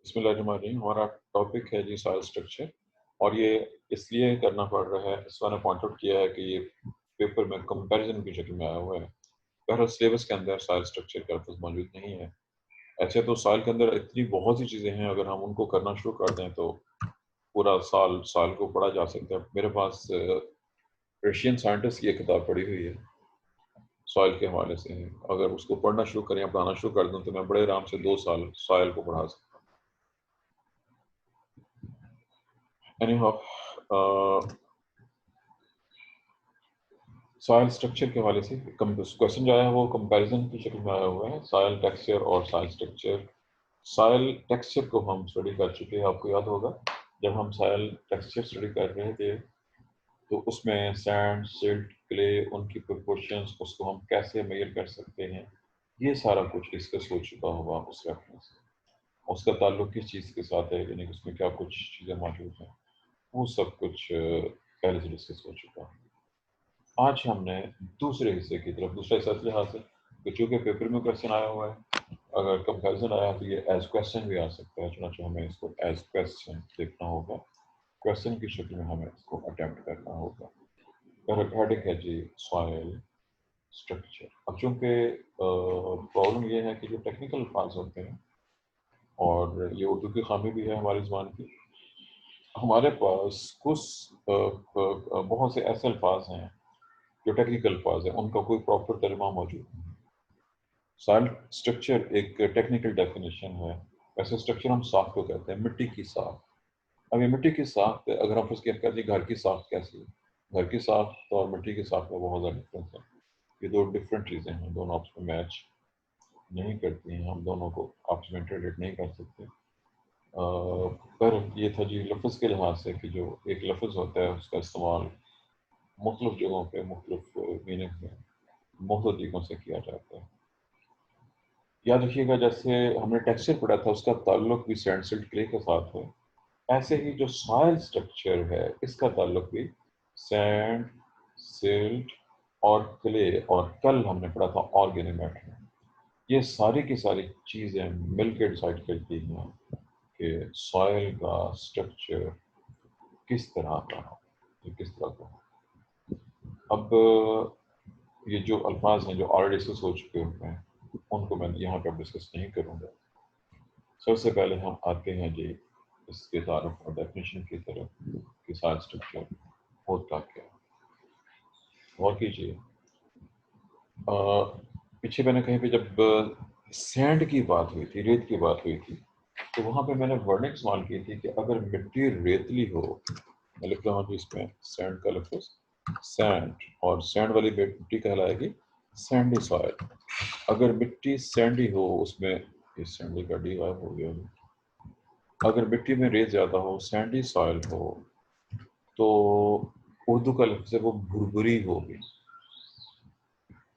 बिस्मिल्लाहिर्रहमानिर्रहीम। हमारा टॉपिक है जी सॉइल स्ट्रक्चर और ये इसलिए करना पड़ रहा है, इस ने पॉइंट आउट किया है कि ये पेपर में कंपैरिजन की शक्ल में आया हुआ है। बहरहाल सिलेबस के अंदर सॉइल स्ट्रक्चर का लफ्ज़ मौजूद नहीं है। ऐसे तो सॉइल के अंदर इतनी बहुत सी चीज़ें हैं, अगर हम उनको करना शुरू कर दें तो पूरा साल सॉइल को पढ़ा जा सकता है। मेरे पास रशियन साइंटिस्ट की एक किताब पढ़ी हुई है, सॉइल के हवाले से है। अगर उसको पढ़ना शुरू करें या पढ़ाना शुरू कर दूँ तो मैं बड़े आराम से 2 साल सॉइल को पढ़ा सकता हूँ। एनीहाउ सॉइल स्ट्रक्चर के हवाले से क्वेश्चन जो आया है वो कंपैरिजन की शक्ल में आया हुआ है, सॉइल टेक्सचर और सॉइल स्ट्रक्चर। सॉइल टेक्सचर को हम स्टडी कर चुके हैं, आपको याद होगा जब हम सॉइल टेक्सचर स्टडी कर रहे थे तो उसमें सैंड, सिल्ट, क्ले, उनकी प्रोपोर्शंस, उसको हम कैसे मेजर कर सकते हैं, ये सारा कुछ डिस्कस हो चुका होगा उस रेफरेंस से। उसका ताल्लुक किस चीज़ के साथ है, यानी कि उसमें क्या कुछ चीज़ें मौजूद हैं, वो सब कुछ पहले से डिस्कस हो चुका है। आज हमने दूसरे हिस्से की तरफ, दूसरा हिस्सा इस लिहाज से कि चूंकि पेपर में क्वेश्चन आया हुआ है, अगर कंपैरिजन आया तो ये एज क्वेश्चन भी आ सकता है, चुनांचे हमें इसको एज क्वेश्चन देखना होगा, क्वेश्चन की शक्ल में हमें इसको अटेम्प्ट करना होगा। पहला हेडिंग है जी सॉइल स्ट्रक्चर। अब चूंकि प्रॉब्लम ये है कि जो टेक्निकल अल्फाज होते हैं, और ये उर्दू की खामी भी है हमारी ज़बान की, हमारे पास कुछ बहुत से ऐसे अल्फाज हैं जो टेक्निकल अल्फाज हैं, उनका कोई प्रॉपर तर्जुमा मौजूद नहीं है। सॉइल स्ट्रक्चर एक टेक्निकल डेफिनेशन है। वैसे स्ट्रक्चर हम साख को कहते हैं, मिट्टी की साख। अब ये मिट्टी की साख, अगर हम उसकी कहते हैं घर की साख कैसी है, घर की साख और मिट्टी की साख में बहुत ज़्यादा डिफरेंस है। ये दो डिफरेंट चीज़ें हैं, दोनों आपस में मैच नहीं करती हैं, हम दोनों को आपस में इंटरलेट नहीं कर सकते। पर ये था जी लफ्ज़ के लिहाज से कि जो एक लफ्ज़ होता है उसका इस्तेमाल मुख्तलिफ जगहों पे मुख्तलिफ मीनिंग में मुख्तलिफ तरीकों से किया जाता है। याद रखिएगा, जैसे हमने टेक्सचर पढ़ा था उसका ताल्लुक भी सैंड, सिल्ट, क्ले के साथ है, ऐसे ही जो सॉइल स्ट्रक्चर है इसका ताल्लुक भी सैंड, सिल्ट और क्ले, और कल हमने पढ़ा था ऑर्गेनिक मैटर, ये सारी की सारी चीज़ें मिलकर डिसाइड करती हैं कि सॉइल का स्ट्रक्चर किस तरह का हो, ये किस तरह का हो। अब ये जो अल्फाज हैं जो ऑलरेडी डिस्कस हो चुके हैं, उनको मैं यहाँ पर डिस्कस नहीं करूँगा। सबसे पहले हम आते हैं जी इसके तारुफ और डेफिनेशन की तरफ कि सॉइल स्ट्रक्चर होता क्या है। गौर कीजिए, पीछे मैंने कहीं पे जब सैंड की बात हुई थी, रेत की बात हुई थी, तो वहाँ पे मैंने वर्णिक इस्तेमाल की थी कि अगर मिट्टी रेतली हो, मैं लिख रहा हूँ इसमें सैंड का लफ्ज़, सैंड, और सैंड वाली मिट्टी कहलाएगी सैंडी सॉइल। अगर मिट्टी सैंडी हो, उसमें इस सैंडी का डी गायब हो गया, अगर मिट्टी में रेत ज़्यादा हो, सैंडी सॉइल हो, तो उर्दू का लफ्ज़ है वो भुरभुरी होगी,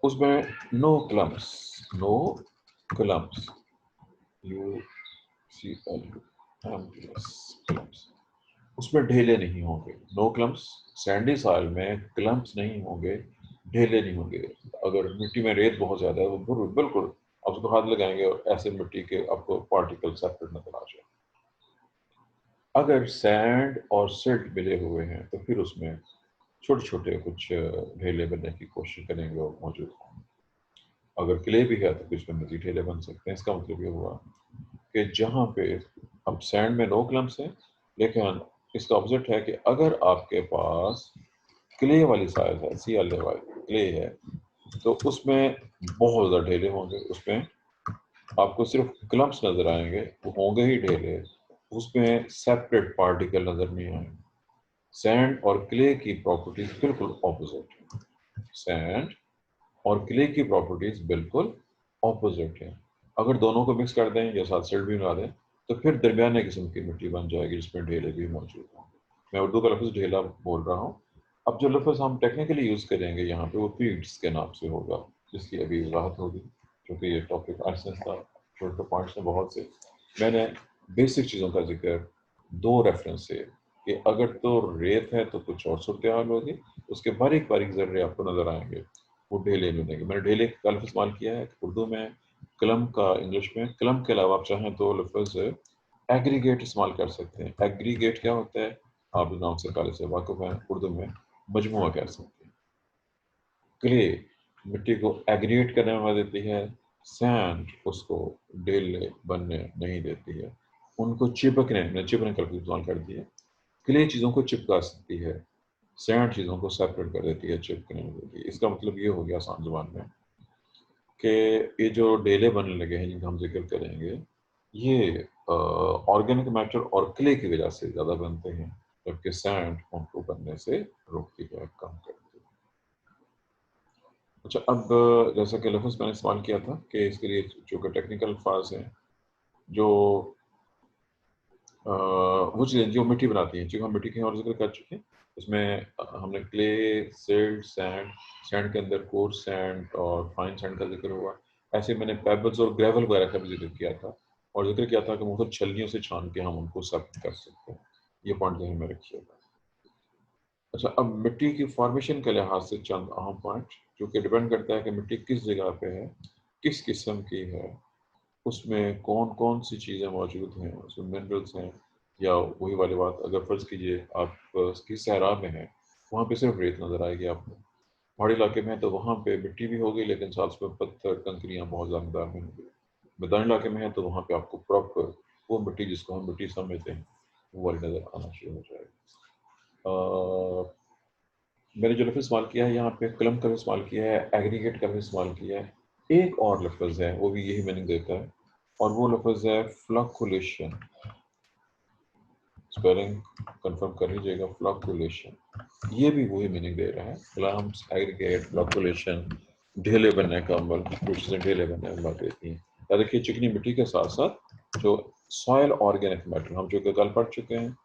उसमें no clumps, no clumps, you see L clumps, उसमें ढेले नहीं होंगे। नो क्लम्स, सैंडी सॉइल में क्लम्स नहीं होंगे, ढेले नहीं होंगे। अगर मिट्टी में रेत बहुत ज़्यादा है तो बिल्कुल आप उसको हाथ लगाएंगे और ऐसे मिट्टी के आपको पार्टिकल सेपरेट नजर आ जाए। अगर सैंड और सिल्ट मिले हुए हैं तो फिर उसमें छोटे छोटे कुछ ढेले बनने की कोशिश करेंगे और मौजूद होंगे। अगर क्ले भी है तो फिर उसमें मजीद ढेले बन सकते हैं। इसका मतलब ये हुआ कि जहाँ पे अब सैंड में नो क्लम्स है, लेकिन इसका ऑपोजिट है कि अगर आपके पास क्ले वाली सॉइल है, सी एल वाली क्ले है, तो उसमें बहुत ज़्यादा ढेले होंगे, उसमें आपको सिर्फ क्लम्स नजर आएंगे, वो होंगे ही ढेले, उसमें सेपरेट पार्टिकल नजर नहीं आएंगे। सैंड और क्ले की प्रॉपर्टीज बिल्कुल ऑपोजिट है। सैंड और क्ले की प्रॉपर्टीज बिल्कुल ऑपोजिट है। अगर दोनों को मिक्स कर दें या साथ सिल्ट भी मिला दें तो फिर दरमियाने किस्म की मिट्टी बन जाएगी जिसमें ढेले भी मौजूद होंगे। मैं उर्दू का लफ्ज़ ढेला बोल रहा हूँ। अब जो लफ्ज़ हम टेक्निकली यूज़ करेंगे यहाँ पे वो पीड्स के नाम से होगा, जिसकी अभी वजाहत होगी, क्योंकि ये टॉपिक आर्ट्स था, छोटे पॉइंट्स में बहुत से। मैंने बेसिक चीज़ों का जिक्र दो रेफरेंस से, कि अगर तो रेत है तो कुछ और सूरत हाल होगी, उसके बारीक बारीक जर्रे आपको नजर आएंगे, वो ढेले मिलेंगे। मैंने ढेले का लफ्ज़ इस्तेमाल किया है उर्दू में, कलम का इंग्लिश में। कलम के अलावा आप चाहें तो लफ्ज़ एग्रीगेट इस्तेमाल कर सकते हैं। एग्रीगेट क्या होता है, आप नाम से पहले से वाकिफ हैं, उर्दू में मजमुआ कह सकते हैं। क्ले मिट्टी को एग्रीगेट करने में मदद देती है, सैंड उसको ढेले बनने नहीं देती है, उनको चिपकने का इस्तेमाल करती है। क्ले चीज़ों को चिपका सकती है, सैंड चीज़ों को सेपरेट कर देती है, चिपकने नहीं देती है। इसका मतलब ये हो गया आसान ज़ुबान में कि ये जो डेले बनने लगे हैं जिनका हम जिक्र करेंगे, ये ऑर्गेनिक मैटर और क्ले की वजह से ज़्यादा बनते हैं, जबकि सैंड उनको बनने से रोकती है, कम करती है। अच्छा, अब जैसा कि लफ्ज़ मैंने इस्तेमाल किया था कि इसके लिए जो कि टेक्निकल अल्फाज हैं, जो वो चीज़ें जो मिट्टी बनाती हैं, चूँकि हम मिट्टी की और जिक्र कर चुके हैं, उसमें हमने क्ले, सिल्ट, सैंड, सैंड के अंदर कोर्स सैंड और फाइन सैंड का जिक्र हुआ। ऐसे मैंने पेबल्स और ग्रेवल वगैरह का भी जिक्र किया था, और जिक्र किया था कि मुख्तलिफ छलनियों से छान के हम उनको सेपरेट कर सकते हैं। ये पॉइंट ध्यान में रखिएगा। अच्छा, अब मिट्टी की फॉर्मेशन के लिहाज से चंद अहम पॉइंट, जो कि डिपेंड करता है कि मिट्टी किस जगह पे है, किस किस्म की है, उसमें कौन-कौन सी चीज़ें मौजूद हैं, उसमें मिनरल्स हैं, या वही वाली बात, अगर फ़र्ज़ कीजिए आप की सहरा में हैं, वहाँ पे सिर्फ रेत नज़र आएगी आपको। पहाड़ी इलाके में है तो वहाँ पे मिट्टी भी होगी, लेकिन साथ में पत्थर, कंकरियाँ बहुत ज़्यादा तादाद में होंगी। मैदानी इलाके में है तो वहाँ पे आपको प्रॉपर वो मिट्टी जिसको हम मिट्टी समझते हैं, वो वाली नज़र आना शुरू हो जाएगी। मैंने जो लफ्ज़ इस्तेमाल किया है यहाँ पे, क्लम का भी इस्तेमाल किया है, एग्रीगेट का भी इस्तेमाल किया है। एक और लफ्ज़ है, वो भी यही मीनिंग देता है, और वो लफ्ज़ है फ्लक्चुएशन। स्पेलिंग कंफर्म कर लीजिएगा, फ्लक्चुएशन। ये भी वही मीनिंग दे रहा है, क्लम्स, एग्रीगेट, फ्लक्चुएशन, ढेले बनने का अमल, जो चीज़ें ढेले बनने में मदद देती हैं। या देखिए, चिकनी मिट्टी के साथ साथ जो सॉयल ऑर्गेनिक मैटर, हम जो कि कल पढ़ चुके हैं,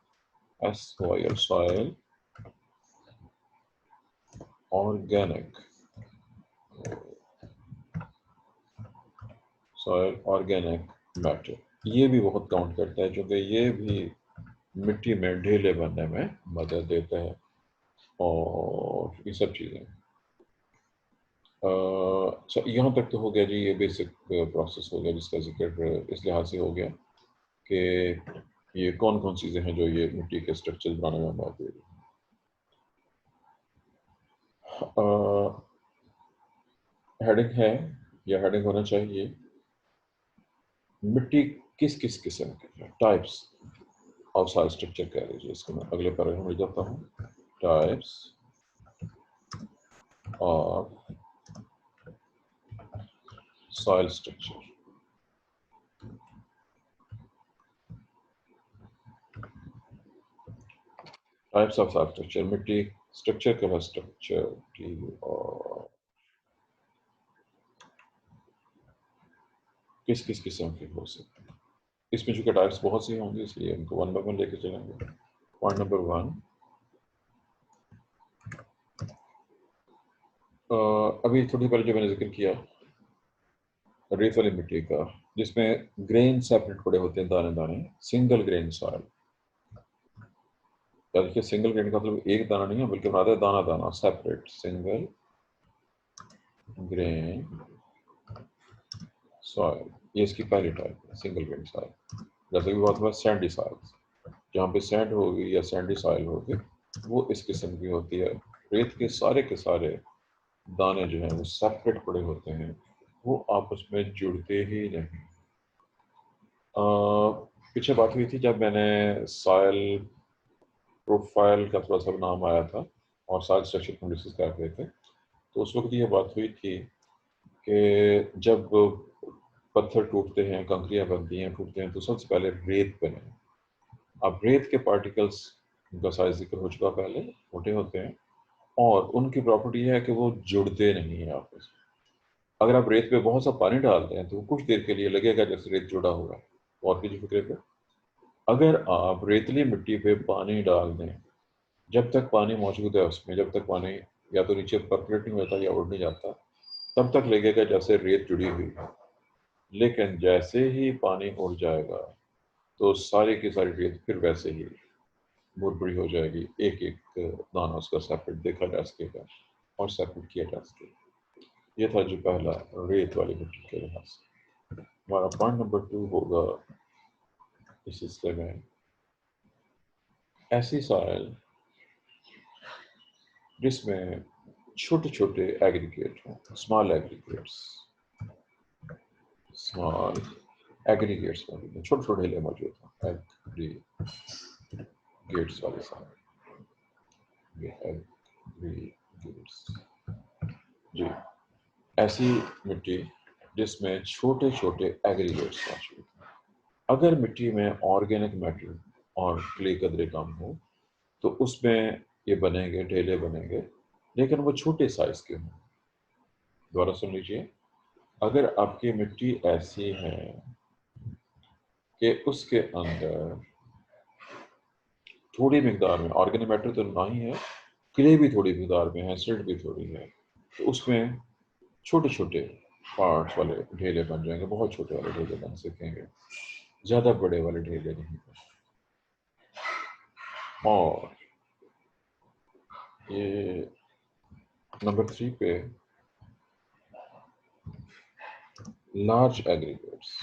SOIL, soil organic, soil organic matter, ये भी बहुत काउंट करता है, क्योंकि ये भी मिट्टी में ढेले बनने में मदद देता है। और ये सब चीज़ें, अच्छा, यहाँ तक तो हो गया जी, ये बेसिक प्रोसेस हो गया जिसका जिक्र इस लिहाज से हो गया कि ये कौन कौन चीज़ें हैं जो ये मिट्टी के स्ट्रक्चर बनाने में मदद देती हैं। हेडिंग है, या हेडिंग होना चाहिए, मिट्टी किस किस किस्म की है, टाइप्स ऑफ सॉइल स्ट्रक्चर कह लीजिए इसको। मैं अगले पैराग्राफ में जाता हूँ, types of soil structure. Types of soil structure, मिट्टी स्ट्रक्चर का स्ट्रक्चर और किस किस किस्म के हो सकते हैं। इसमें चूंकि टाइप्स बहुत सी होंगी, इसलिए उनको वन बाय वन लेके चलेंगे। पॉइंट नंबर 1, अभी थोड़ी पहले जो मैंने जिक्र किया रेत वाली मिट्टी का, जिसमें ग्रेन सेपरेट पड़े होते हैं, दाने दाने, सिंगल ग्रेन सॉइल। देखिए, सिंगल ग्रेन का मतलब एक दाना नहीं है, बल्कि बनाता है दाना दाना, सेपरेट, सिंगल ग्रेन सॉइल, ये इसकी पहली टाइप है, सिंगल ग्रेन सॉइल। जैसे कि बात हुआ सैंडी सॉइल, जहाँ पे सैंड होगी या सैंडी सॉइल होगी, वो इस किस्म की होती है। रेत के सारे दाने जो हैं वो सेपरेट पड़े होते हैं, वो आपस में जुड़ते ही नहीं। पीछे बात हुई थी जब मैंने सॉइल प्रोफाइल का थोड़ा सा नाम आया था और सॉइल स्ट्रक्चर को डिस्कस कर रहे थे, तो उस वक्त ये बात हुई थी कि जब पत्थर टूटते हैं, कंकरियाँ बनती हैं, टूटते हैं, तो सबसे पहले रेत बने। अब रेत के पार्टिकल्स, उनका साइज जिक्र हो चुका पहले, मोटे होते हैं, और उनकी प्रॉपर्टी है कि वो जुड़ते नहीं हैं आपस में। अगर आप रेत पे बहुत सा पानी डालते हैं तो कुछ देर के लिए लगेगा जैसे रेत जुड़ा हुआ है। और कीजिए फिक्रे पे, अगर आप रेतली मिट्टी पे पानी डाल दें, जब तक पानी मौजूद है उसमें, जब तक पानी या तो नीचे परकोलेट नहीं होता या उड़ नहीं जाता, तब तक लगेगा जैसे रेत जुड़ी हुई है। लेकिन जैसे ही पानी उड़ जाएगा तो सारी की सारी रेत फिर वैसे ही मुरमुरी हो जाएगी, एक एक दाना उसका सेपरेट देखा जा सकेगा और सेपरेट किया जा सकेगा। ये था जो पहला रेत वाली मिट्टी के लिहाज से। हमारा पॉइंट नंबर 2 होगा इस हिस्से में ऐसी सॉइल जिसमें छोटे छोटे एग्रीगेट हों, स्मॉल एग्रीगेट्स मौजूद हैं, छोटे छोटे ढेले मौजूद हैं, एग्रीगेट्स वाले सॉइल, ये एग्रीगेट्स जी, ऐसी मिट्टी जिसमें छोटे छोटे एग्रीगेट्स मौजूद हैं। अगर मिट्टी में ऑर्गेनिक मैटर और क्ले कदरे कम हो तो उसमें ये बनेंगे, ढेले बनेंगे, लेकिन वो छोटे साइज के हों। दोबारा सुन लीजिए, अगर आपकी मिट्टी ऐसी है कि उसके अंदर थोड़ी मिकदार में ऑर्गेनिक मैटर तो ना ही है, क्ले भी थोड़ी मिकदार में है, सिल्ट भी थोड़ी है, तो उसमें छोटे छोटे पार्ट्स वाले ढेले बन जाएंगे, बहुत छोटे वाले ढेले बन सकेंगे, ज़्यादा बड़े वाले ढेले नहीं बन। और ये नंबर 3 पे लार्ज एग्रीगेट्स,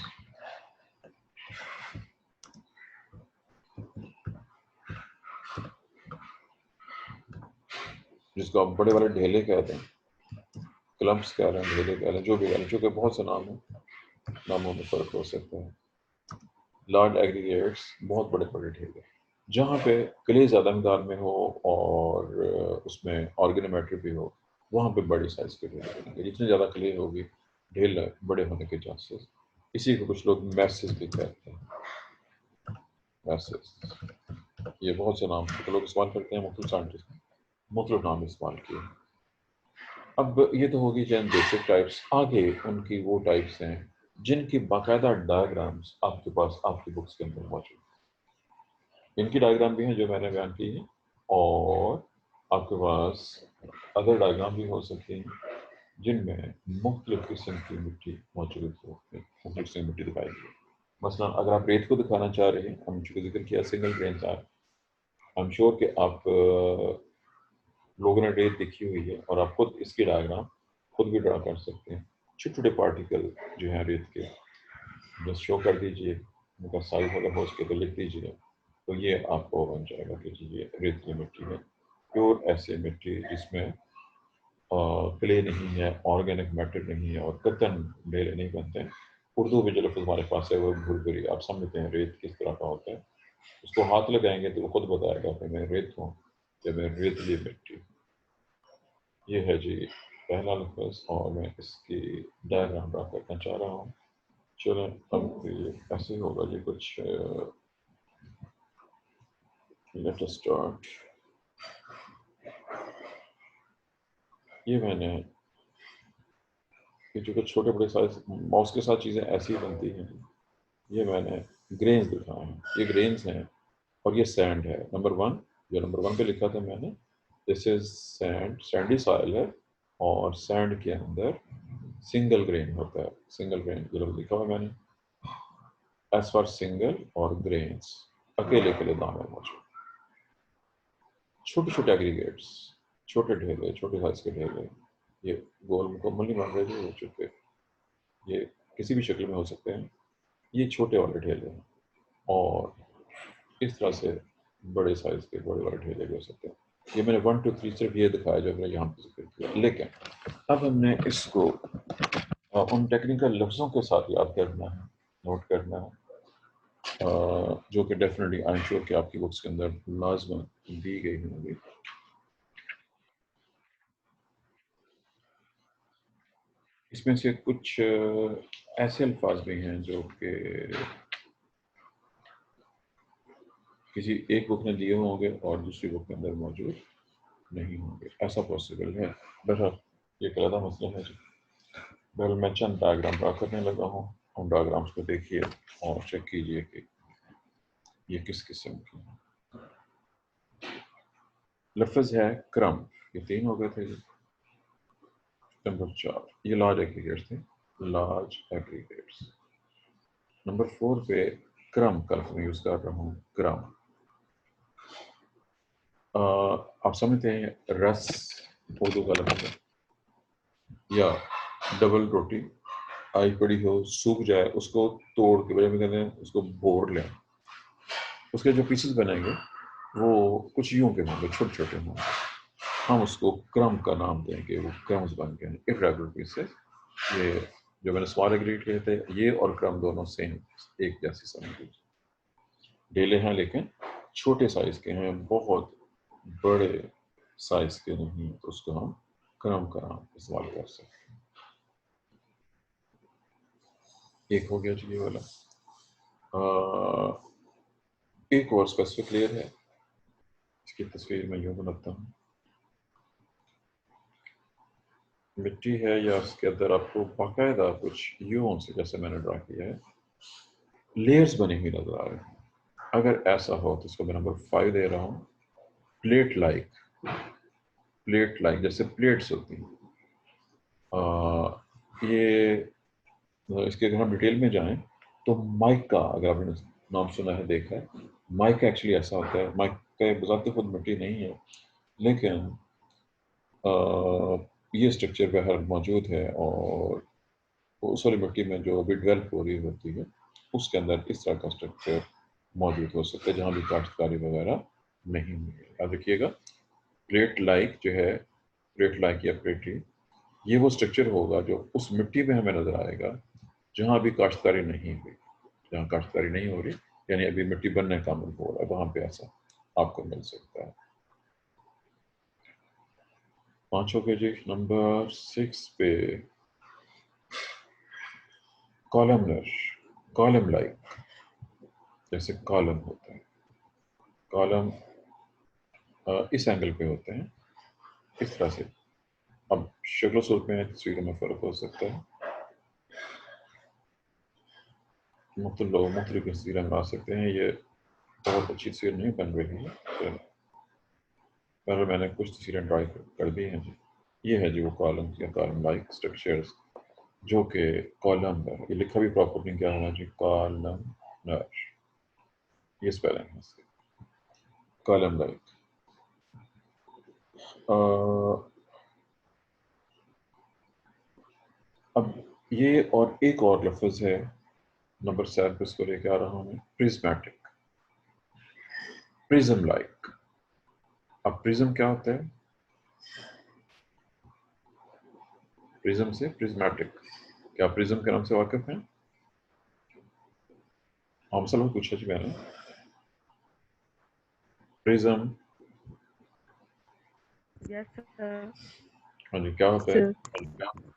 जिसको आप बड़े वाले ढेले कहते हैं, क्लम्प्स कह रहे हैं, ढेले कह रहे हैं, जो भी कह रहे हैं, चूँकि बहुत से नाम है, नामों में फ़र्क हो सकता है। लार्ज एग्रीगेट्स, बहुत बड़े बड़े ढेले, जहाँ पे क्ले ज़्यादा मिकदार में हो और उसमें ऑर्गेनिक मैटर भी हो, वहाँ पे बड़ी साइज़ के ढेले बनेंगे। जितनी ज़्यादा क्ले होगी, ढेल बड़े होने के चांसेस। इसी को कुछ लोग मैसेज भी कहते हैं, मैसेज। ये बहुत से नाम लोग इस्तेमाल करते हैं, मुख्तलिफ साइंटिस्ट ने मुख्तलिफ नाम इस्तेमाल किए। अब ये तो होगी चंद बेसिक टाइप्स। आगे उनकी वो टाइप्स हैं जिनकी बाकायदा डायग्राम्स आपके पास आपकी बुक्स के अंदर मौजूद हैं। इनकी डायग्राम भी हैं जो मैंने बयान की है, और आपके पास अदर डायग्राम भी हो सकती हैं जिनमें मुख्तलिफ किस्म की मिट्टी मौजूद हो, मुख्तलिफ किस्म की मिट्टी दिखाई दी। मसलन अगर आप रेत को दिखाना चाह रहे हैं, हम चूँकि जिक्र किया सिंगल ग्रेन था, आई एम श्योर कि आप लोगों ने रेत देखी हुई है और आप खुद इसकी डायग्राम खुद भी ड्रा कर सकते हैं। छोटे छोटे पार्टिकल जो हैं रेत के, बस शो कर दीजिए, उनका साइज अगर हो सके तो लिख दीजिए, तो ये आपको बन जाएगा कि जी ये रेत की मिट्टी है, प्योर ऐसे मिट्टी जिसमें क्ले नहीं है, ऑर्गेनिक मैटर नहीं है और कतन ढेले नहीं बनते हैं। उर्दू में जो लफ्ज़ हमारे पास है वो भुरभुरी, आप समझते हैं रेत किस तरह का होता है, उसको हाथ लगाएंगे तो वो खुद बताएगा कि मैं रेत हूँ या मैं रेतली मिट्टी। ये है जी पहला लफ्ज़ और मैं इसकी डायग्राम ड्रा करना चाह रहा हूँ। चलें अब ये ऐसे होगा जी कुछ, लेट अस स्टार्ट। ये मैंने ये जो कुछ छोटे बड़े साइज माउस के साथ चीज़ें ऐसी बनती हैं, ये मैंने ग्रेन्स दिखाए हैं, ये ग्रेन्स हैं और ये सैंड है। नंबर 1 जो नंबर 1 पे लिखा था मैंने, this is sand, Sandy soil है और सैंड के अंदर सिंगल ग्रेन होता है। सिंगल ग्रेन जो लिखा हुआ मैंने, एज फॉर सिंगल और ग्रेन्स, अकेले अकेले दाने मौजूद। छोटे छोटे एग्रीगेट्स, छोटे ढेले, छोटे साइज के ढेले, ये गोल मुकम्मल नहीं बन रहे थे हो चुके, ये किसी भी शक्ल में हो सकते हैं, ये छोटे वाले ढेले हैं और इस तरह से बड़े साइज के बड़े वाले ढेले भी हो सकते हैं। ये मैंने 1 2 3 सिर्फ ये दिखाया जो मैंने यहाँ पे जिक्र किया, लेकिन अब हमने इसको उन टेक्निकल लफ्ज़ों के साथ याद करना है, नोट करना है, जो कि डेफिनेटली आई एम श्योर कि आपकी बुक्स के अंदर लाजमन दी गई होंगी। इसमें से कुछ ऐसे अल्फाज भी हैं जो कि किसी एक बुक में दिए होंगे और दूसरी बुक के अंदर मौजूद नहीं होंगे, ऐसा पॉसिबल है। बहरहाल ये एक अलग मसला है जी। बहरहाल मैं चंद डायग्राम ड्रा करने लगा हूँ, उन डायग्राम्स को देखिए और चेक कीजिए कि ये किस किस्म की है। लफ्ज़ है क्रम, ये 3 हो गए थे जी। नंबर 4 ये लार्ज एग्रीगेट्स थे, लार्ज एग्रीगेट्स। नंबर 4 पे क्रम का लफ्ज़ मैं यूज़ कर रहा हूँ, क्रम। आप समझते हैं रस उर्दू का लफ्ज़ है, या डबल रोटी आई पड़ी हो सूख जाए उसको तोड़ के बजाय में कहते हैं उसको बोर लें, उसके जो पीसेस बनेंगे वो कुछ यूं के होंगे, छोटे छोटे होंगे। हम उसको क्रम का नाम देंगे, वो क्रम्स बन गए, इर्रेगुलर पीसेस। ये जो मैंने स्मॉल एग्रीगेट कहे थे, ये और क्रम दोनों सेम, एक जैसी समझ डेले हैं, लेकिन छोटे साइज के हैं, बहुत बड़े साइज के नहीं, तो उसको हम क्रम का नाम इस्तेमाल कर सकते हैं। एक हो गया जी ये वाला। एक और स्पेसिफिक लेयर है, इसकी तस्वीर मैं यूं बनाता हूँ। मिट्टी है या उसके अंदर आपको बाकायदा कुछ यूं से, जैसे मैंने ड्रा किया है, लेयर्स बनी हुई नजर आ रही हैं। अगर ऐसा हो तो इसको मैं नंबर 5 दे रहा हूँ। प्लेट लाइक, प्लेट लाइक जैसे प्लेट्स होती हैं। ये इसके अगर हम डिटेल में जाएं तो माइका, अगर आपने नाम सुना है, देखा है, माइका एक्चुअली ऐसा होता है। माइका बजाते खुद मिट्टी नहीं है, लेकिन ये स्ट्रक्चर बाहर मौजूद है, और उस वाली मिट्टी में जो अभी डेवलप हो रही होती है उसके अंदर इस तरह का स्ट्रक्चर मौजूद हो सकता है, जहाँ भी काश्तकारी वगैरह नहीं हुई है। याद रखिएगा, प्लेट लाइक जो है, प्लेट लाइक या प्लेटी, ये वो स्ट्रक्चर होगा जो उस मिट्टी में हमें नजर आएगा जहाँ अभी काश्तकारी नहीं हुई। जहाँ काश्तकारी नहीं हो रही, यानी अभी मिट्टी बनने का अमल हो रहा है, वहां पे ऐसा आपको मिल सकता है। 5 हो गए जी। नंबर 6 पे कॉलमनर, कॉलम लाइक, जैसे कॉलम होता है। कॉलम इस एंगल पे होते हैं, इस तरह से। अब शक्ल सूरत में तस्वीरों में फर्क हो सकता है, मुख्तलिफ लोग मुख्तलिफ तस्वीरें बना सकते हैं। ये बहुत अच्छी तस्वीर नहीं बन रही है, पर मैंने कुछ तस्वीरें ड्राई कर दी हैं जी। ये है जी वो कॉलम या कॉलम लाइक स्ट्रक्चर्स, जो कि कॉलम है। ये लिखा भी प्रॉपर नहीं क्या होना जी, कॉलम, ये स्पेलिंग है इसकी, कॉलम लाइक। अब ये और एक और लफ्ज है नंबर 7 पे, इसको लेके आ रहा हूँ मैं, प्रिज्मेटिक, प्रिज्म लाइक। अब प्रिज्म क्या होता है? प्रिज्म से प्रिज्मेटिक, क्या प्रिज्म के नाम से वाकिफ हैं? हम सब पूछा जी मैंने, प्रिज्म, यस सर। हाँ जी, क्या होता है? सर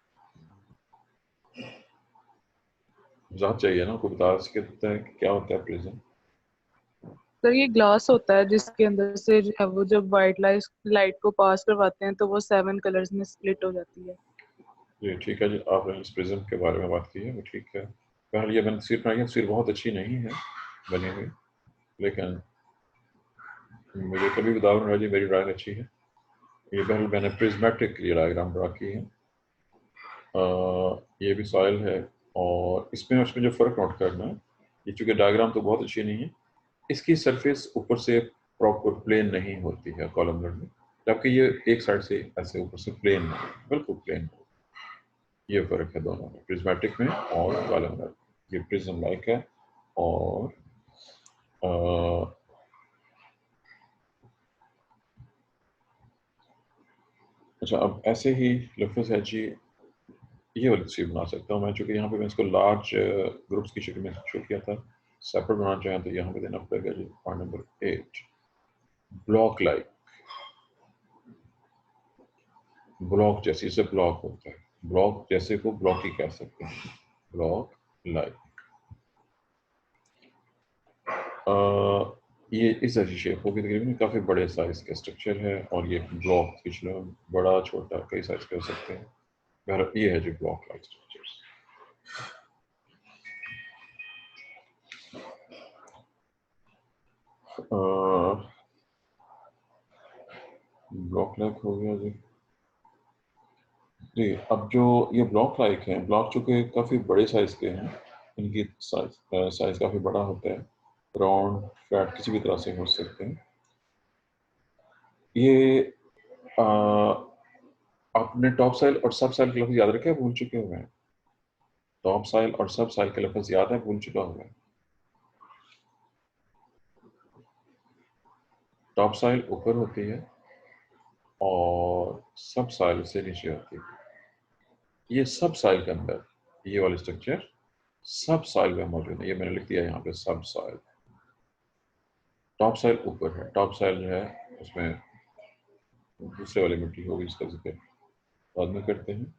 वजाहत चाहिए ना, कोई बता सकता है कि क्या होता है प्रिज्म? सर ये ग्लास होता है जिसके अंदर से जो है वो जब वाइट लाइट लाइट को पास करवाते हैं तो वो 7 कलर्स में स्प्लिट हो जाती है। जी ठीक है जी, आपने इस प्रिज्म के बारे में बात की है, वो ठीक है। पहले ये मैंने तस्वीर बनाई है, तस्वीर बहुत अच्छी नहीं है बनी हुई, लेकिन मुझे कभी भी दावा नहीं, मेरी ड्राइंग अच्छी है। ये पहले मैंने प्रिज्मेटिक की डायग्राम ड्रा की है। ये भी सॉइल है, और इसमें उसमें जो फ़र्क नोट करना है, ये चूँकि डायग्राम तो बहुत अच्छी नहीं है, इसकी सरफेस ऊपर से प्रॉपर प्लेन नहीं होती है कॉलमनर में, जबकि ये एक साइड से ऐसे ऊपर से प्लेन, बिल्कुल प्लेन। ये फ़र्क है दोनों में, प्रिज्मेटिक में और कॉलमनर। ये प्रिज्म लाइक है, और अच्छा, अब ऐसे ही लफ्ज़ है जी, ये वाली तस्वीर बना सकता हूँ मैं, चूँकि यहाँ पे मैं इसको लार्ज ग्रुप्स की शक्ल में शो किया था। सेपरेट बनाना चाहें तो यहाँ पे देना पड़ेगा जी, point number 8, block like. Block जैसे इसे ब्लॉक होता है, ब्लॉक जैसे को ब्लॉक ही कह सकते हैं, ब्लॉक लाइक। ये इस ऐसी शेप होगी, तकरीबन काफ़ी बड़े साइज का स्ट्रक्चर है, और ये ब्लॉक पिछले बड़ा छोटा कई साइज के हो सकते हैं। बहरहाल ये है जो block like structures. Block like हो गया जी। जी, अब जो ये ब्लॉक लाइक हैं, ब्लॉक चूँकि काफ़ी बड़े साइज के हैं, इनकी साइज काफ़ी बड़ा होता है, राउंड फ्लैट किसी भी तरह से हो सकते हैं। ये आ, आपने टॉप साइल और सब साइल के लफ्ज़ याद रखे, भूल चुके हुए हैं? टॉप साइल और सब साइल के लफ्ज़ याद है, भूल चुका हुआ है? टॉप सॉइल ऊपर होती है और सब सॉइल से नीचे होती है। ये सब सॉइल के अंदर ये वाला स्ट्रक्चर सब सॉइल में मौजूद है। ये मैंने लिख दिया यहाँ पे सब सॉइल। टॉप सॉइल ऊपर है, टॉप सॉइल जो है उसमें दूसरे वाली मिट्टी होगी जिसका जिक्र बाद में करते हैं।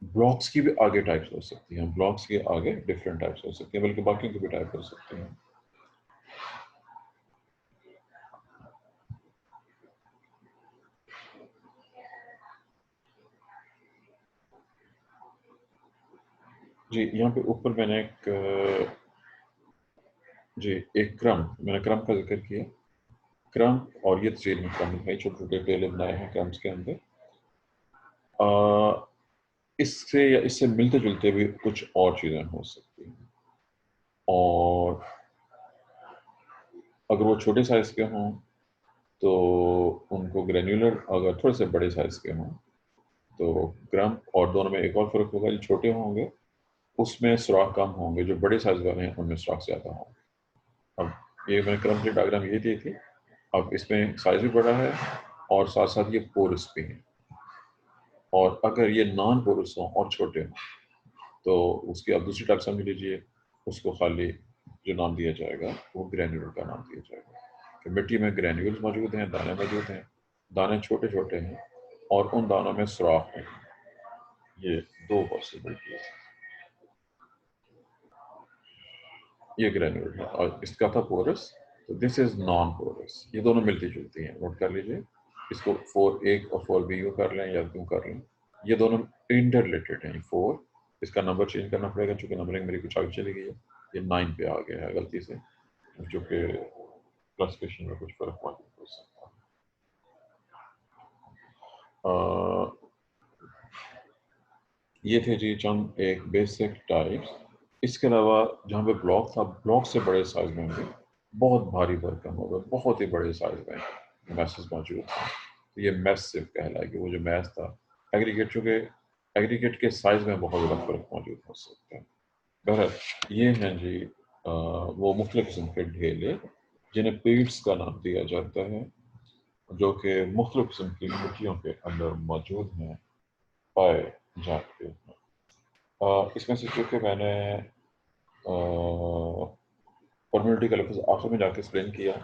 ब्लॉक्स की भी आगे टाइप्स हो सकती हैं, ब्लॉक्स के आगे डिफरेंट टाइप्स हो सकती हैं, बल्कि बाकी की भी टाइप हो सकती हैं। जी यहाँ पे ऊपर मैंने एक क्रम, मैंने क्रम का जिक्र किया। क्रम और ये तस्वीर में क्रम है, छोटे छोटे टेले बनाए हैं क्रम्स के अंदर। इससे या इससे मिलते जुलते भी कुछ और चीज़ें हो सकती हैं। और अगर वो छोटे साइज़ के हों तो उनको ग्रेन्युलर, अगर थोड़े से बड़े साइज़ के हों तो ग्राम। और दोनों में एक और फ़र्क होगा, जो छोटे होंगे उसमें सुराख कम होंगे, जो बड़े साइज़ वाले हैं उनमें सुराख ज़्यादा होंगे। अब ये मैंने क्रम की डायग्राम ये दी थी। अब इसमें साइज़ भी बड़ा है और साथ साथ ये पोरस भी है। और अगर ये नॉन पोरस हों और छोटे हों तो उसकी आप दूसरी टाइप समझ लीजिए, उसको खाली जो नाम दिया जाएगा वो ग्रैन्युलर का नाम दिया जाएगा। कि मिट्टी में ग्रैन्यूल्स मौजूद हैं, दाने मौजूद हैं, दाने छोटे छोटे हैं और उन दानों में सुराख है। ये दो पॉसिबिलिटी है। ये ग्रैन्युलर है और इसका था पोरस, तो दिस इज नॉन पोरस। ये दोनों मिलती जुलती हैं, नोट कर लीजिए। इसको 4A और 4B यूँ कर लें या यूँ कर लें, ये दोनों इंटर रिलेटेड हैं। 4, इसका नंबर चेंज करना पड़ेगा चूंकि नंबरिंग मेरी कुछ आगे चली गई है। ये 9 पे आ गया है गलती से, जो कि क्लासिफिकेशन में कुछ फर्क मौजूद हो सकता है। ये थे जी चंद एक बेसिक टाइप्स। इसके अलावा जहाँ पे ब्लॉक था, ब्लॉक से बड़े साइज में भी बहुत भारी बर्तन हो गए, बहुत ही बड़े साइज में मैसेज मौजूद थे। तो ये मैसिव कहलाएगी। वो जो मैस था एग्रीगेट, चूँकि एग्रीगेट के साइज में बहुत बड़ा फर्क मौजूद हो सकता है। बहरहाल ये हैं जी वो मुख्तलिफ किस्म के ढेले जिन्हें पीट्स का नाम दिया जाता है, जो कि मुख्तलिफ किस्म की मिट्टियों के अंदर मौजूद हैं, पाए जाते हैं। इसमें से चूँकि मैंने फॉर्मेलिटी का लफ्ज़ आखिर में जाके एक्सप्लेन किया,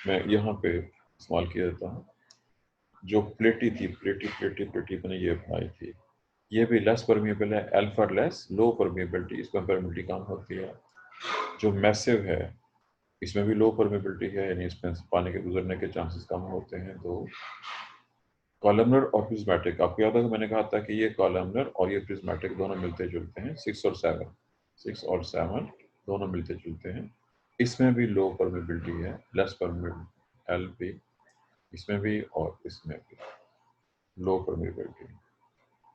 मैं यहाँ पे इस्तेमाल किया देता हूँ। जो प्लेटी थी, प्लेटी मैंने ये बनाई थी, ये भी लेस परमिएबल है। अल्फा लेस, लो परमिएबिलिटी, इसमें परमिएबिलिटी कम होती है। जो मैसिव है इसमें भी लो परमिएबिलिटी है, यानी इसमें पानी के गुजरने के चांसेस कम होते हैं। तो कॉलमनर और प्रिज्मेटिक, आपको याद है कि मैंने कहा था कि ये कॉलमनर और ये प्रिज्मेटिक दोनों मिलते जुलते हैं। 6 और 7 दोनों मिलते जुलते हैं। इसमें भी लो परमिएबिलिटी है, लेस परमिएबिलिटी एल भी, इसमें भी और इसमें भी लो परमिएबिलिटी।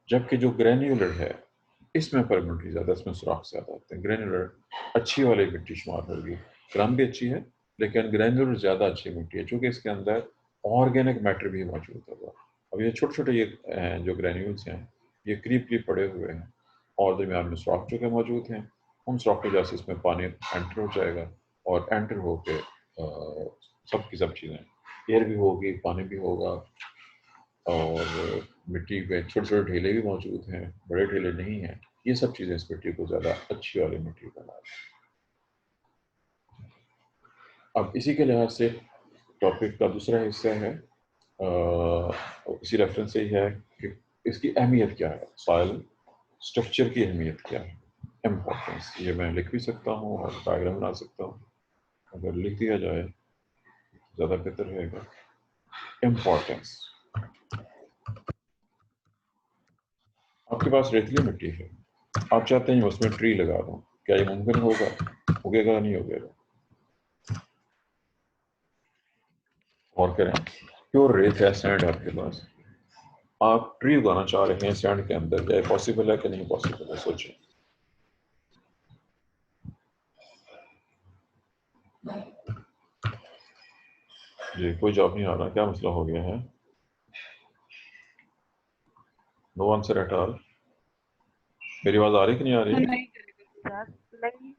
जबकि जो ग्रेन्युलर है इसमें परमिएबिलिटी ज़्यादा, इसमें सुराख ज़्यादा होते हैं। ग्रेन्युलर अच्छी वाली मिट्टी शुमार होगी। क्रम भी अच्छी है लेकिन ग्रेन्युलर ज़्यादा अच्छी मिट्टी है, चूँकि इसके अंदर ऑर्गेनिक मैटर भी मौजूद होगा। अब ये छोटे छोटे ये जो ग्रेन्यूल्स हैं ये करीब करीब पड़े हुए हैं और दरमियान में सुराख जो के मौजूद हैं। उन सुराख की वजह से इसमें पानी एंटर हो जाएगा और एंटर होके सब की सब चीज़ें, एयर भी होगी, पानी भी होगा और मिट्टी में छोटे छोटे ढेले भी मौजूद हैं, बड़े ढेले नहीं हैं। ये सब चीज़ें इस मिट्टी को ज़्यादा अच्छी वाली मिट्टी बना दें। अब इसी के लिहाज से टॉपिक का दूसरा हिस्सा है, इसी रेफरेंस से ही है कि इसकी अहमियत क्या है, सॉइल स्ट्रक्चर की अहमियत क्या है, इम्पोर्टेंस। ये मैं लिख भी सकता हूँ और डायग्राम बना सकता हूँ, अगर लिख दिया जाए ज़्यादा बेहतर रहेगा। इम्पोर्टेंस, आपके पास रेतीली मिट्टी है, आप चाहते हैं उसमें ट्री लगा दूँ, क्या ये मुमकिन होगा? उगेगा नहीं उगेगा? और करें, प्योर रेत है, सैंड है आपके पास, आप ट्री उगाना चाह रहे हैं सैंड के अंदर, क्या पॉसिबल है कि नहीं पॉसिबल है? सोचिए। जी कोई जवाब नहीं आ रहा, क्या मसला हो गया है? No answer at all. मेरी आवाज आ रही कि नहीं आ रही है? नहीं करेगा सर, नहीं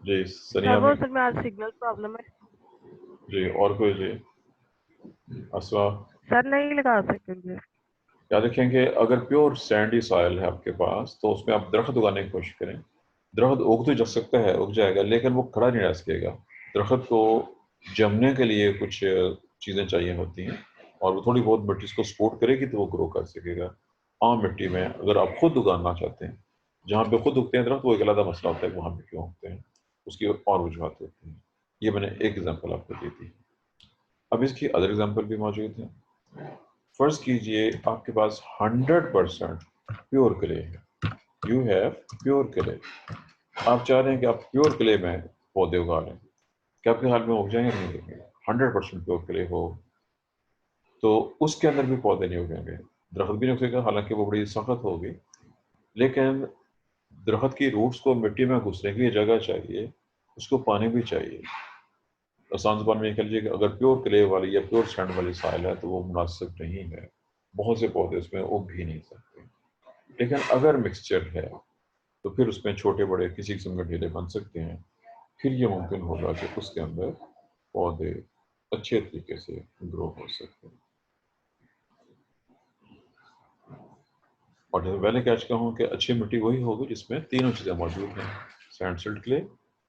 जी सर सनिया वो में, असल में आज सिग्नल प्रॉब्लम है। जी और कोई जी असवा सर नहीं लगा सकेंगे। या देखेंगे अगर प्योर सैंडी सॉइल है आपके पास तो उसमें आप दरख्त उगाने की कोशिश करें। दरख्त उग तो जा सकता है, उग जाएगा, लेकिन वो खड़ा नहीं रह सकेगा। दरख्त को जमने के लिए कुछ चीज़ें चाहिए होती हैं और वो थोड़ी बहुत मिट्टी उसको सपोर्ट करेगी तो वो ग्रो कर सकेगा। आम मिट्टी में अगर आप खुद उगाना चाहते हैं, जहाँ पे खुद उगते हैं दरख्त, वो एक अलग मसला होता है वहाँ पे क्यों उगते हैं, उसकी और वजूहत होती हैं। ये मैंने एक एग्जाम्पल आपको दी थी। अब इसकी अदर एग्जाम्पल भी मौजूद है। फर्ज कीजिए आपके पास 100% प्योर क्ले है, यू हैव प्योर क्ले। आप चाह रहे हैं कि आप प्योर क्ले में पौधे उगा लें, क्या आपके हाल में उग जाएंगे? नहीं उगेंगे। 100% प्योर क्ले हो तो उसके अंदर भी पौधे नहीं उगेंगे, दरख्त भी नहीं उगेगा, हालांकि वो बड़ी सख्त होगी, लेकिन दरख्त की रूट्स को मिट्टी में घुसने के लिए जगह चाहिए, उसको पानी भी चाहिए। आसान ज़ुबान में कह लीजिए कि अगर प्योर क्ले वाली या प्योर सैंड वाली साइल है तो वो मुनासिब नहीं है, बहुत से पौधे उसमें उग भी नहीं सकते। लेकिन अगर मिक्सचर है तो फिर उसमें छोटे बड़े किसी किस्म के ढेले बन सकते हैं, फिर ये मुमकिन होगा कि उसके अंदर पौधे अच्छे तरीके से ग्रो हो सकते हैं। और जैसे पहले कह चुका हूँ कि अच्छी मिट्टी वही होगी जिसमें तीनों चीज़ें मौजूद हैं, सैंड सिल्ट क्ले,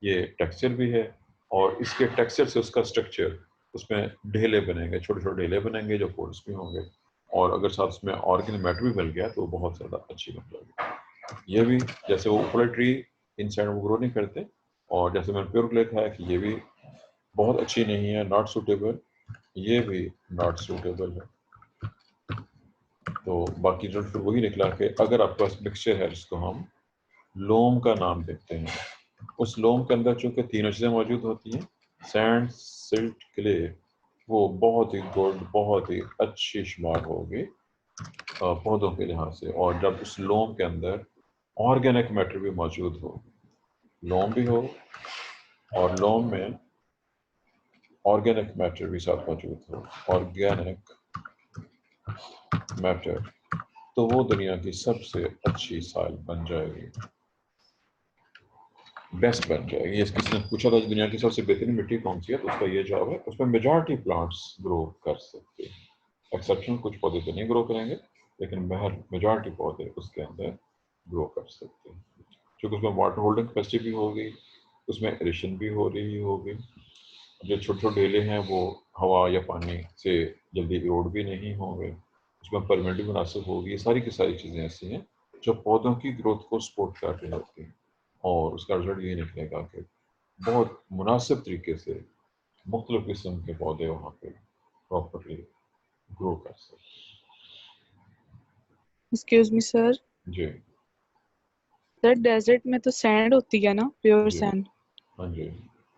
ये टेक्सचर भी है, और इसके टेक्सचर से उसका स्ट्रक्चर, उसमें ढेले बनेंगे, छोटे छोटे ढेले बनेंगे जो पोर्स भी होंगे, और अगर साथ उसमें ऑर्गेनिक मैटर भी मिल गया तो बहुत ज़्यादा अच्छी बन जाएगी। ये भी जैसे वो ऊपर ट्री इनसाइड वो ग्रो नहीं करते, और जैसे मैंने प्योर क्ले कहा है कि ये भी बहुत अच्छी नहीं है, नॉट सूटेबल, ये भी नॉट सूटेबल है। तो बाकी रिजल्ट फिर वही निकला कि अगर आपके पास मिक्सचर है जिसको हम लोम का नाम देते हैं, उस लोम के अंदर चूंकि तीनों चीज़ें मौजूद होती हैं, सैंड सिल्ट क्ले, वो बहुत ही गुड, बहुत ही अच्छी शुमार होगी पौधों के लिहाज से। और जब उस लोम के अंदर ऑर्गेनिक मैटर भी मौजूद हो, लोम भी हो और लोम में ऑर्गेनिक मैटर भी साथ मौजूद हो, ऑर्गेनिक मैटर, तो वो दुनिया की सबसे अच्छी साइल बन जाएगी, बेस्ट बन जाएगी। ये किसी ने पूछा था दुनिया की सबसे बेहतरीन मिट्टी कौन सी है, तो उसका ये जवाब है, उसमें मेजॉरिटी प्लांट्स ग्रो कर सकते हैं। एक्सेप्शन कुछ पौधे तो नहीं ग्रो करेंगे, लेकिन मेजॉरिटी पौधे उसके अंदर ग्रो कर सकते हैं, क्योंकि उसमें वाटर होल्डिंग कैपेसिटी भी होगी, उसमें एरेशन भी हो रही होगी, जो छोटे छोटे ढेले हैं वो हवा या पानी से जल्दी इरोड भी नहीं होंगे, उसमें परमिट भी मुनासिब होगी। ये सारी की सारी चीज़ें ऐसी हैं जो पौधों की ग्रोथ को सपोर्ट कर रही होती हैं, और उसका रिजल्ट ये निकलेगा कि बहुत मुनासिब तरीके से मुख्तलिफ किस्म के पौधे वहाँ पे प्रॉपरली ग्रो कर सकते एक्सक्यूज मी सर। हैं। जी सर डेजर्ट में तो सैंड होती है ना, प्योर जी सैंड, हाँ जी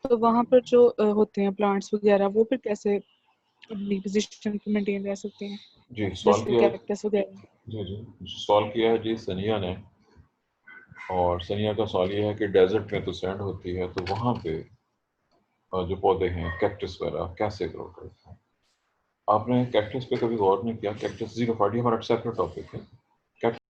तो वहां पर जो होते हैं प्लांट्स वगैरह, वो फिर कैसे अपनी पोजीशन पे मेंटेन रह सकते हैं, जी सवाल जैसे किया है, कैक्टस वगैरह? जी जी सवाल किया है जी सनिया ने, और सनिया का सवाल ये है कि डेजर्ट में तो सैंड होती है, तो वहाँ पे जो पौधे हैं कैक्टस वगैरह कैसे ग्रो करते हैं? आपने कैक्टस पे कभी गौर नहीं किया? कैक्टस जीरोफाइटी हमारा सेपरेट टॉपिक है,